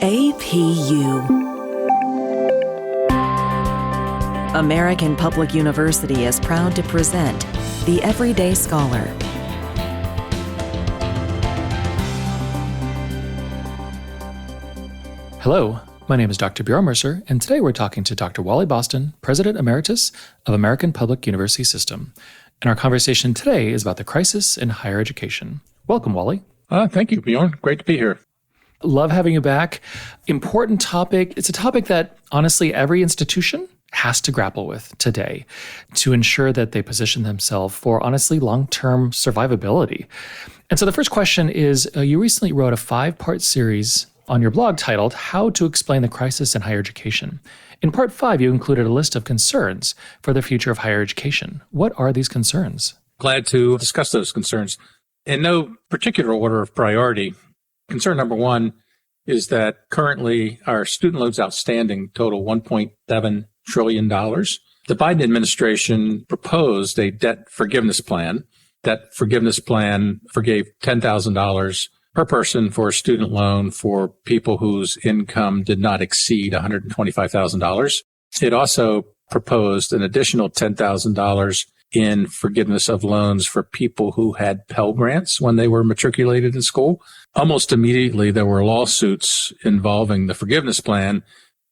APU. American Public University is proud to present The Everyday Scholar. Hello, my name is Dr. Bureau Mercer, and today we're talking to Dr. Wally Boston, President Emeritus of American Public University System. And our conversation today is about the crisis in higher education. Welcome, Wally. Thank you, Bjorn. Great to be here. Love having you back. Important topic. It's a topic that, honestly, every institution has to grapple with today to ensure that they position themselves for, honestly, long-term survivability. And so the first question is, you recently wrote a 5-part series on your blog titled, How to Explain the Crisis in Higher Education. In part 5, you included a list of concerns for the future of higher education. What are these concerns? Glad to discuss those concerns. In no particular order of priority, concern number one is that currently our student loans outstanding total $1.7 trillion. The Biden administration proposed a debt forgiveness plan. That forgiveness plan forgave $10,000 per person for a student loan for people whose income did not exceed $125,000. It also proposed an additional $10,000 in forgiveness of loans for people who had Pell Grants when they were matriculated in school. Almost immediately, there were lawsuits involving the forgiveness plan.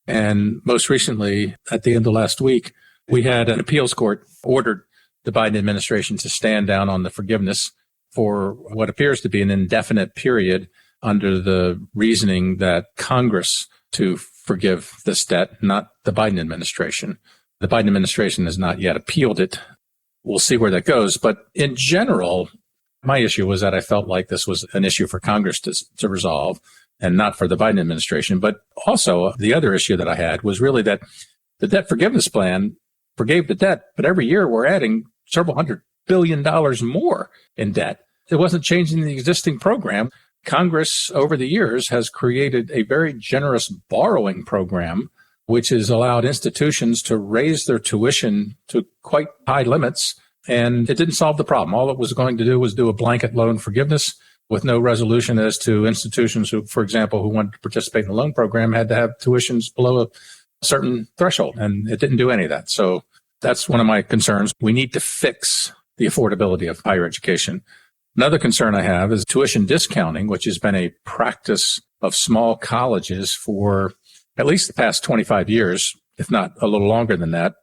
And most recently, at the end of last week, we had an appeals court ordered the Biden administration to stand down on the forgiveness for what appears to be an indefinite period under the reasoning that Congress to forgive this debt, not the Biden administration. The Biden administration has not yet appealed it. We'll see where that goes. But in general, my issue was that I felt like this was an issue for Congress to resolve and not for the Biden administration. But also the other issue that I had was really that the debt forgiveness plan forgave the debt, but every year we're adding several $100 billion more in debt. It wasn't changing the existing program. Congress over the years has created a very generous borrowing program, which has allowed institutions to raise their tuition to quite high limits. And it didn't solve the problem. All it was going to do was do a blanket loan forgiveness with no resolution as to institutions who, for example, who wanted to participate in the loan program had to have tuitions below a certain threshold. And it didn't do any of that. So that's one of my concerns. We need to fix the affordability of higher education. Another concern I have is tuition discounting, which has been a practice of small colleges for at least the past 25 years, if not a little longer than that.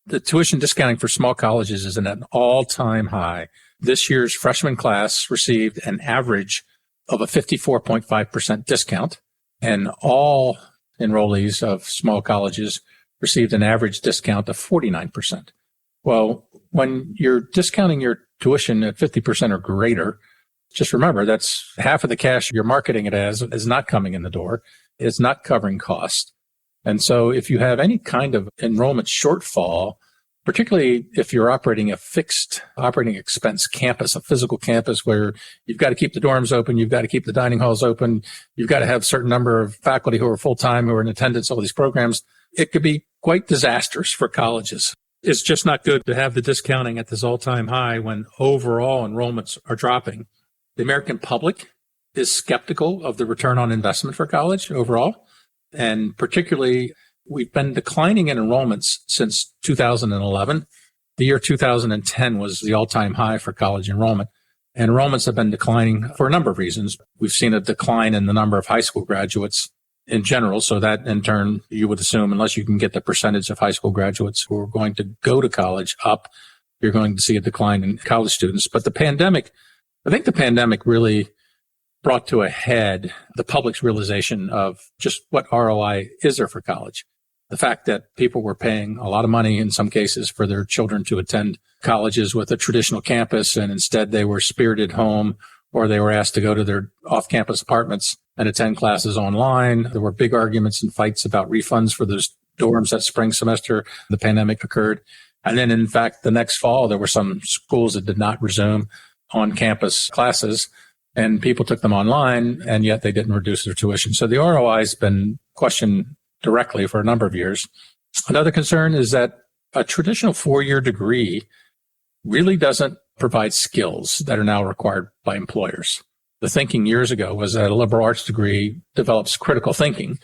The tuition discounting for small colleges is at an all-time high. This year's freshman class received an average of a 54.5% discount, and all enrollees of small colleges received an average discount of 49%. Well, when you're discounting your tuition at 50% or greater, just remember that's half of the cash you're marketing it as is not coming in the door. It's not covering cost. And so if you have any kind of enrollment shortfall, particularly if you're operating a fixed operating expense campus, a physical campus where you've got to keep the dorms open, you've got to keep the dining halls open, you've got to have a certain number of faculty who are full-time, who are in attendance, all these programs, it could be quite disastrous for colleges. It's just not good to have the discounting at this all-time high when overall enrollments are dropping. The American public is skeptical of the return on investment for college overall. And particularly, we've been declining in enrollments since 2011. The year 2010 was the all-time high for college enrollment. And enrollments have been declining for a number of reasons. We've seen a decline in the number of high school graduates in general. So that in turn, you would assume, unless you can get the percentage of high school graduates who are going to go to college up, you're going to see a decline in college students. But I think the pandemic really brought to a head the public's realization of just what ROI is there for college. The fact that people were paying a lot of money in some cases for their children to attend colleges with a traditional campus, and instead they were spirited home or they were asked to go to their off-campus apartments and attend classes online. There were big arguments and fights about refunds for those dorms that spring semester. The pandemic occurred. And then, in fact, the next fall, there were some schools that did not resume on-campus classes, and people took them online, and yet they didn't reduce their tuition. So the ROI has been questioned directly for a number of years. Another concern is that a traditional 4-year degree really doesn't provide skills that are now required by employers. The thinking years ago was that a liberal arts degree develops critical thinking,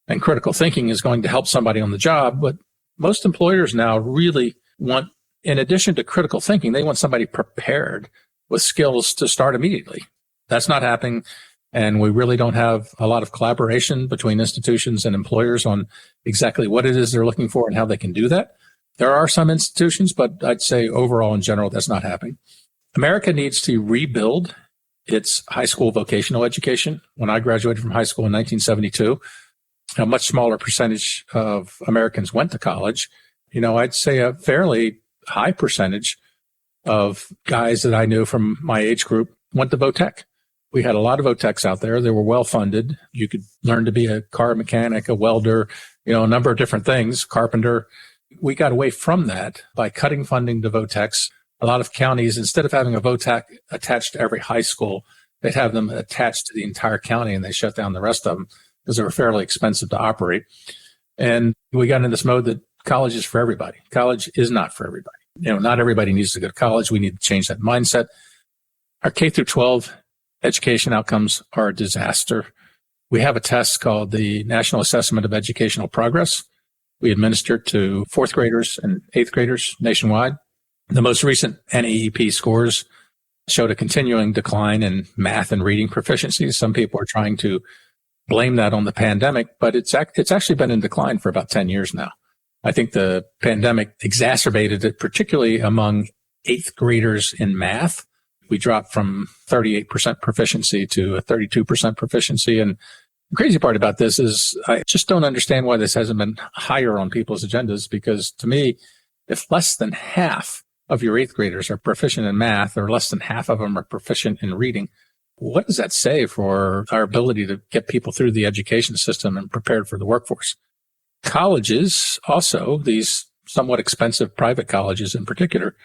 and critical thinking is going to help somebody on the job. But most employers now really want, in addition to critical thinking, they want somebody prepared with skills to start immediately. That's not happening. And we really don't have a lot of collaboration between institutions and employers on exactly what it is they're looking for and how they can do that. There are some institutions, but I'd say overall in general, that's not happening. America needs to rebuild its high school vocational education. When I graduated from high school in 1972, a much smaller percentage of Americans went to college. I'd say a fairly high percentage of guys that I knew from my age group went to VOTech. We had a lot of VOTechs out there. They were well funded. You could learn to be a car mechanic, a welder, a number of different things, carpenter. We got away from that by cutting funding to VOTechs. A lot of counties, instead of having a VOTech attached to every high school, they'd have them attached to the entire county, and they shut down the rest of them because they were fairly expensive to operate. And we got into this mode that college is for everybody. College is not for everybody. Not everybody needs to go to college. We need to change that mindset. Our K through 12 education outcomes are a disaster. We have a test called the National Assessment of Educational Progress. We administer it to fourth graders and eighth graders nationwide. The most recent NAEP scores showed a continuing decline in math and reading proficiency. Some people are trying to blame that on the pandemic, but it's actually been in decline for about 10 years now. I think the pandemic exacerbated it, particularly among eighth graders in math. We dropped from 38% proficiency to a 32% proficiency. And the crazy part about this is I just don't understand why this hasn't been higher on people's agendas, because to me, if less than half of your eighth graders are proficient in math, or less than half of them are proficient in reading, what does that say for our ability to get people through the education system and prepared for the workforce? Colleges also, these somewhat expensive private colleges in particular,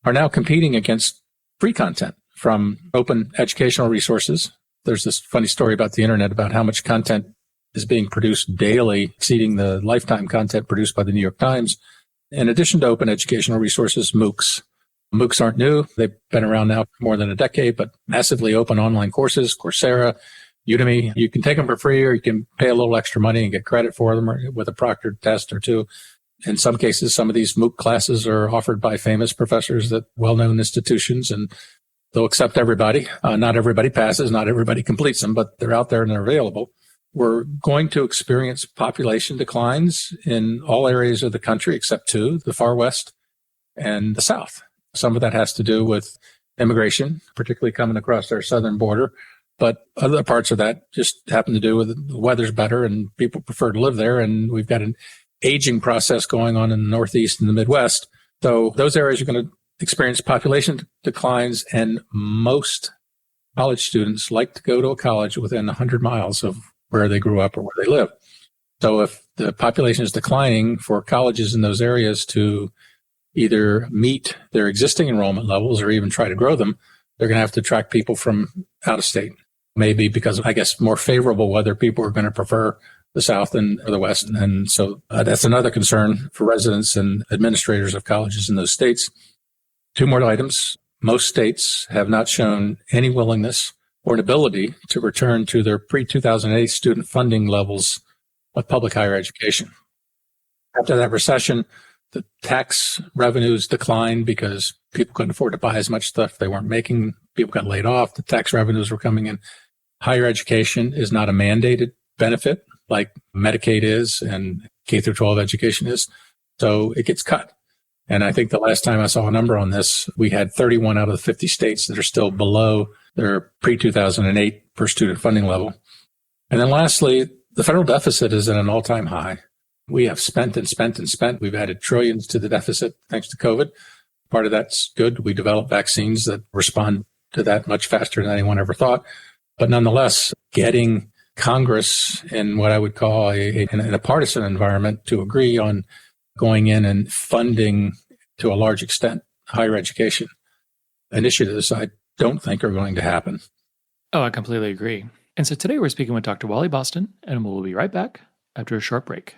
are now competing against free content from open educational resources. There's this funny story about the internet about how much content is being produced daily, exceeding the lifetime content produced by the New York Times. In addition to open educational resources, MOOCs. MOOCs aren't new. They've been around now for more than a decade, but massively open online courses, Coursera, Udemy. You can take them for free, or you can pay a little extra money and get credit for them with a proctored test or two. In some cases, some of these MOOC classes are offered by famous professors at well-known institutions, and they'll accept everybody. Not everybody passes, not everybody completes them, but they're out there and they're available. We're going to experience population declines in all areas of the country except two, the far west and the south. Some of that has to do with immigration, particularly coming across our southern border. But other parts of that just happen to do with the weather's better and people prefer to live there. And we've got an aging process going on in the Northeast and the Midwest. So those areas are going to experience population declines, and most college students like to go to a college within 100 miles of where they grew up or where they live. So if the population is declining for colleges in those areas to either meet their existing enrollment levels or even try to grow them, they're going to have to attract people from out of state. Maybe because, I guess, more favorable weather, people are going to prefer the South or the West. And so that's another concern for residents and administrators of colleges in those states. Two more items. Most states have not shown any willingness or an ability to return to their pre-2008 student funding levels of public higher education. After that recession, the tax revenues declined because people couldn't afford to buy as much stuff they weren't making. People got laid off. The tax revenues were coming in. Higher education is not a mandated benefit like Medicaid is and K through 12 education is. So it gets cut. And I think the last time I saw a number on this, we had 31 out of the 50 states that are still below their pre-2008 per student funding level. And then lastly, the federal deficit is at an all-time high. We have spent and spent and spent. We've added trillions to the deficit thanks to COVID. Part of that's good. We developed vaccines that respond to that much faster than anyone ever thought. But nonetheless, getting Congress in what I would call in a partisan environment to agree on going in and funding to a large extent higher education initiatives, I don't think are going to happen. Oh, I completely agree. And so today we're speaking with Dr. Wally Boston, and we'll be right back after a short break.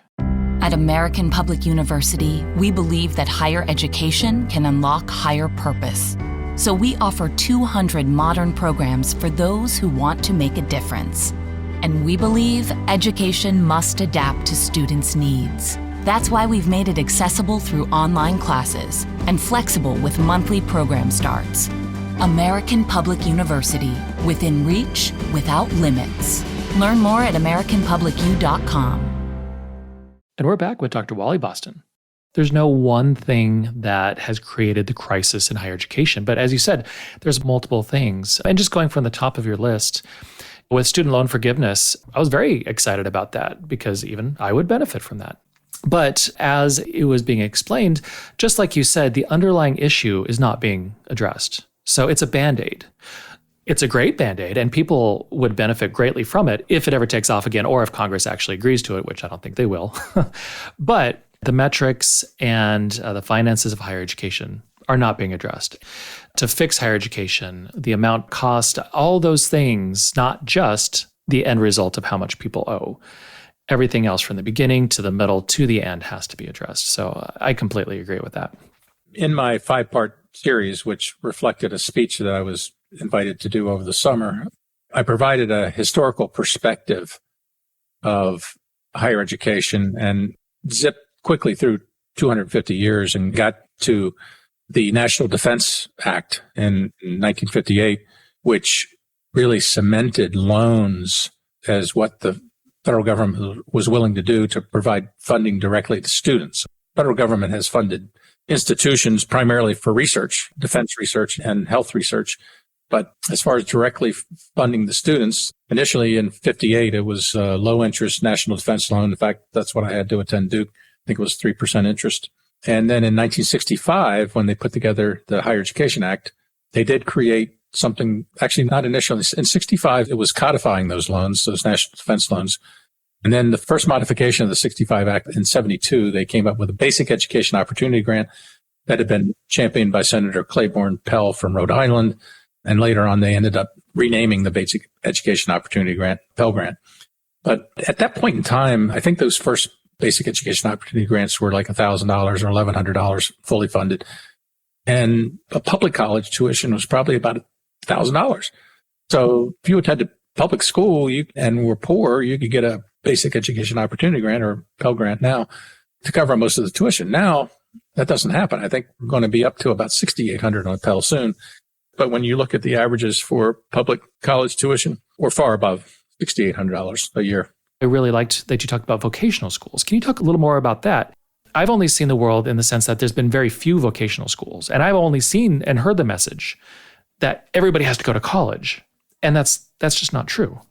At American Public University, we believe that higher education can unlock higher purpose. So we offer 200 modern programs for those who want to make a difference. And we believe education must adapt to students' needs. That's why we've made it accessible through online classes and flexible with monthly program starts. American Public University, within reach, without limits. Learn more at americanpublicu.com. And we're back with Dr. Wally Boston. There's no one thing that has created the crisis in higher education, but as you said, there's multiple things. And just going from the top of your list, with student loan forgiveness, I was very excited about that because even I would benefit from that. But as it was being explained, just like you said, the underlying issue is not being addressed. So it's a Band-Aid. It's a great Band-Aid, and people would benefit greatly from it if it ever takes off again, or if Congress actually agrees to it, which I don't think they will. But the metrics and the finances of higher education are not being addressed. To fix higher education, the amount cost, all those things, not just the end result of how much people owe. Everything else from the beginning to the middle to the end has to be addressed. So I completely agree with that. In my 5-part series, which reflected a speech that I was invited to do over the summer, I provided a historical perspective of higher education and zipped quickly through 250 years and got to the National Defense Act in 1958, which really cemented loans as what the federal government was willing to do to provide funding directly to students. Federal government has funded institutions primarily for research, defense research and health research. But as far as directly funding the students, initially in 58, it was a low interest national defense loan. In fact, that's what I had to attend Duke. I think it was 3% interest. And then in 1965, when they put together the Higher Education Act, they did create something, actually not initially. In 65, it was codifying those loans, those national defense loans. And then the first modification of the 65 Act in 72, they came up with a basic education opportunity grant that had been championed by Senator Claiborne Pell from Rhode Island. And later on, they ended up renaming the Basic Education Opportunity Grant, Pell Grant. But at that point in time, I think those first Basic Education Opportunity Grants were like $1,000 or $1,100 fully funded. And a public college tuition was probably about $1,000. So if you attended public school and were poor, you could get a Basic Education Opportunity Grant or Pell Grant now to cover most of the tuition. Now, that doesn't happen. I think we're going to be up to about $6,800 on Pell soon. But when you look at the averages for public college tuition, we're far above $6,800 a year. I really liked that you talked about vocational schools. Can you talk a little more about that? I've only seen the world in the sense that there's been very few vocational schools. And I've only seen and heard the message that everybody has to go to college. And that's just not true.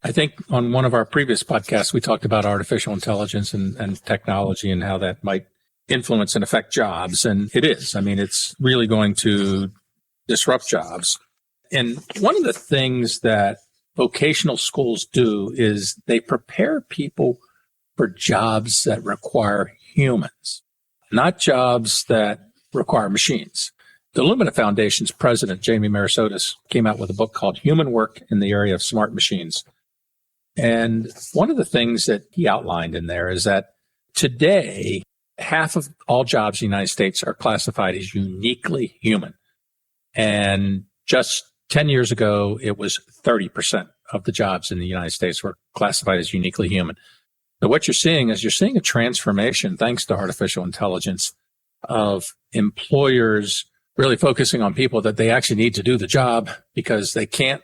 I think on one of our previous podcasts, we talked about artificial intelligence and technology and how that might influence and affect jobs. And it is. I mean, it's really going to disrupt jobs. And one of the things that vocational schools do is they prepare people for jobs that require humans, not jobs that require machines. The Lumina Foundation's president, Jamie Merisotis, came out with a book called Human Work in the Area of Smart Machines. And one of the things that he outlined in there is that today, half of all jobs in the United States are classified as uniquely human. And just 10 years ago, it was 30% of the jobs in the United States were classified as uniquely human. So what you're seeing is a transformation, thanks to artificial intelligence, of employers really focusing on people that they actually need to do the job because they can't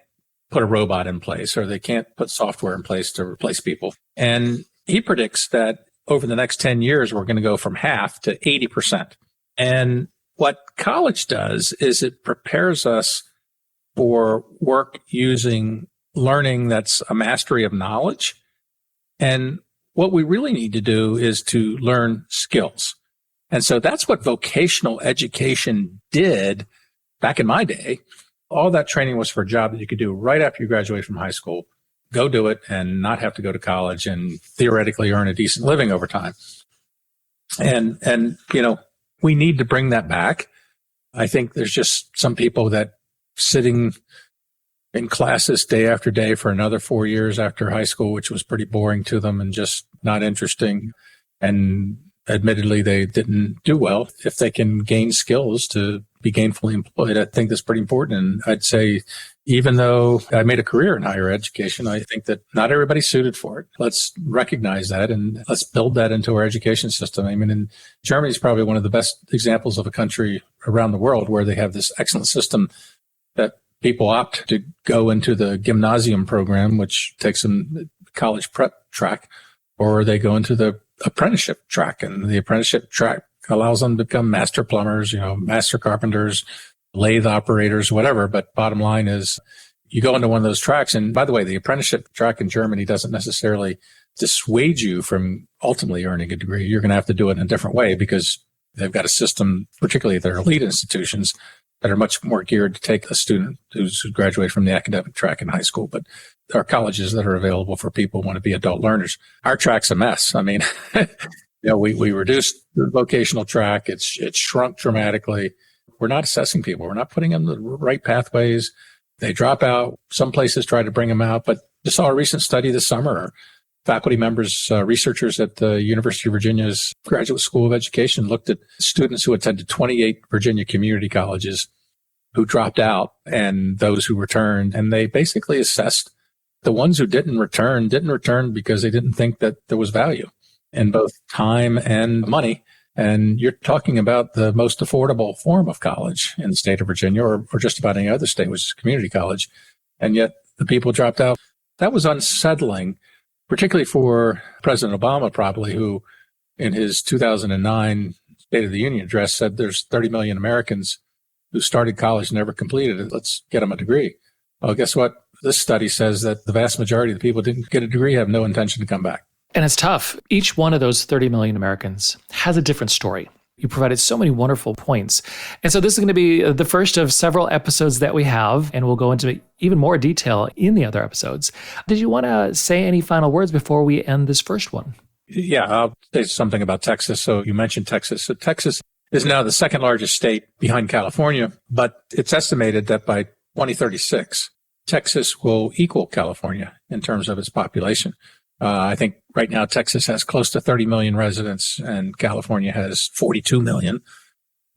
put a robot in place or they can't put software in place to replace people. And he predicts that over the next 10 years, we're going to go from half to 80%. And what college does is it prepares us for work using learning that's a mastery of knowledge. And what we really need to do is to learn skills. And so that's what vocational education did back in my day. All that training was for a job that you could do right after you graduate from high school. Go do it and not have to go to college and theoretically earn a decent living over time. And we need to bring that back. I think there's just some people that sitting in classes day after day for another 4 years after high school, which was pretty boring to them and just not interesting. And admittedly, they didn't do well. If they can gain skills to be gainfully employed. I think that's pretty important. And I'd say, even though I made a career in higher education, I think that not everybody's suited for it. Let's recognize that and let's build that into our education system. I mean, and Germany is probably one of the best examples of a country around the world where they have this excellent system that people opt to go into the gymnasium program, which takes them college prep track, or they go into the apprenticeship track, and the apprenticeship track allows them to become master plumbers, master carpenters, lathe operators, whatever. But bottom line is you go into one of those tracks. And by the way, the apprenticeship track in Germany doesn't necessarily dissuade you from ultimately earning a degree. You're going to have to do it in a different way because they've got a system, particularly their elite institutions, that are much more geared to take a student who's graduated from the academic track in high school. But there are colleges that are available for people who want to be adult learners. Our track's a mess. I mean, we reduced the vocational track. It's shrunk dramatically. We're not assessing people. We're not putting them in the right pathways. They drop out. Some places try to bring them out. But just saw a recent study this summer. Faculty members, researchers at the University of Virginia's Graduate School of Education looked at students who attended 28 Virginia community colleges who dropped out and those who returned. And they basically assessed the ones who didn't return because they didn't think that there was value in both time and money. And you're talking about the most affordable form of college in the state of Virginia, or just about any other state, which is community college. And yet the people dropped out. That was unsettling, particularly for President Obama, probably, who in his 2009 State of the Union address said there's 30 million Americans who started college and never completed it. Let's get them a degree. Well, guess what? This study says that the vast majority of the people who didn't get a degree have no intention to come back. And it's tough. Each one of those 30 million Americans has a different story. You provided so many wonderful points. And so this is going to be the first of several episodes that we have, and we'll go into even more detail in the other episodes. Did you want to say any final words before we end this first one? Yeah, I'll say something about Texas. So you mentioned Texas. So Texas is now the second largest state behind California, but it's estimated that by 2036, Texas will equal California in terms of its population. I think right now Texas has close to 30 million residents and California has 42 million.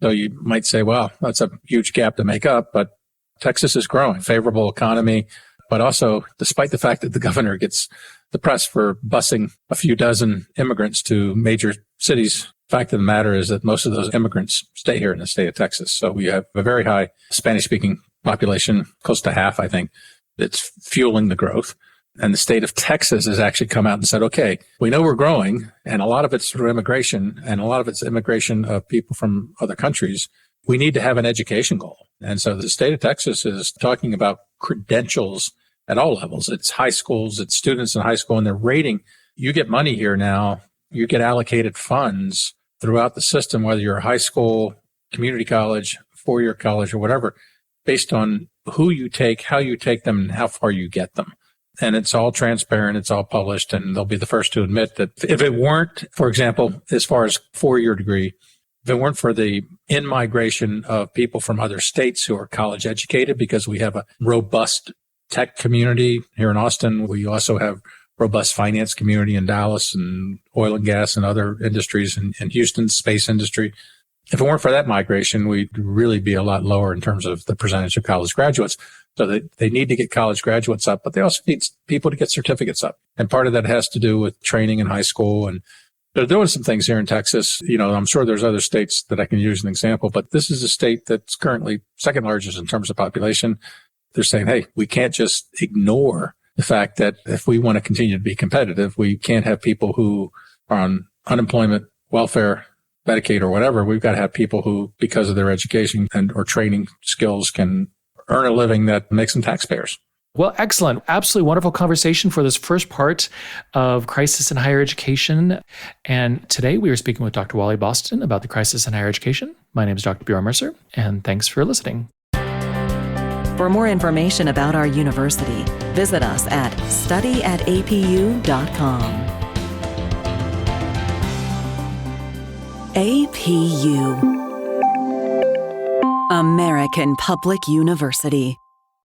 So you might say, well, that's a huge gap to make up, but Texas is growing, favorable economy, but also despite the fact that the governor gets the press for busing a few dozen immigrants to major cities, the fact of the matter is that most of those immigrants stay here in the state of Texas. So we have a very high Spanish-speaking population, close to half, I think, that's fueling the growth. And the state of Texas has actually come out and said, okay, we know we're growing, and a lot of it's through immigration, and a lot of it's immigration of people from other countries. We need to have an education goal. And so the state of Texas is talking about credentials at all levels. It's high schools, it's students in high school, and they're rating. You get money here now. You get allocated funds throughout the system, whether you're a high school, community college, four-year college, or whatever, based on who you take, how you take them, and how far you get them. And it's all transparent. It's all published. And they'll be the first to admit that if it weren't, for example, as far as four-year degree, if it weren't for the in-migration of people from other states who are college educated, because we have a robust tech community here in Austin, we also have robust finance community in Dallas and oil and gas and other industries in Houston, space industry. If it weren't for that migration, we'd really be a lot lower in terms of the percentage of college graduates. So they need to get college graduates up, but they also need people to get certificates up. And part of that has to do with training in high school. And they're doing some things here in Texas. I'm sure there's other states that I can use as an example, but this is a state that's currently second largest in terms of population. They're saying, hey, we can't just ignore the fact that if we want to continue to be competitive, we can't have people who are on unemployment, welfare, Medicaid, or whatever. We've got to have people who, because of their education and or training skills, can earn a living that makes them taxpayers. Well, excellent. Absolutely wonderful conversation for this first part of Crisis in Higher Education. And today we are speaking with Dr. Wally Boston about the crisis in higher education. My name is Dr. Bjorn Mercer, and thanks for listening. For more information about our university, visit us at studyatapu.com. APU, American Public University.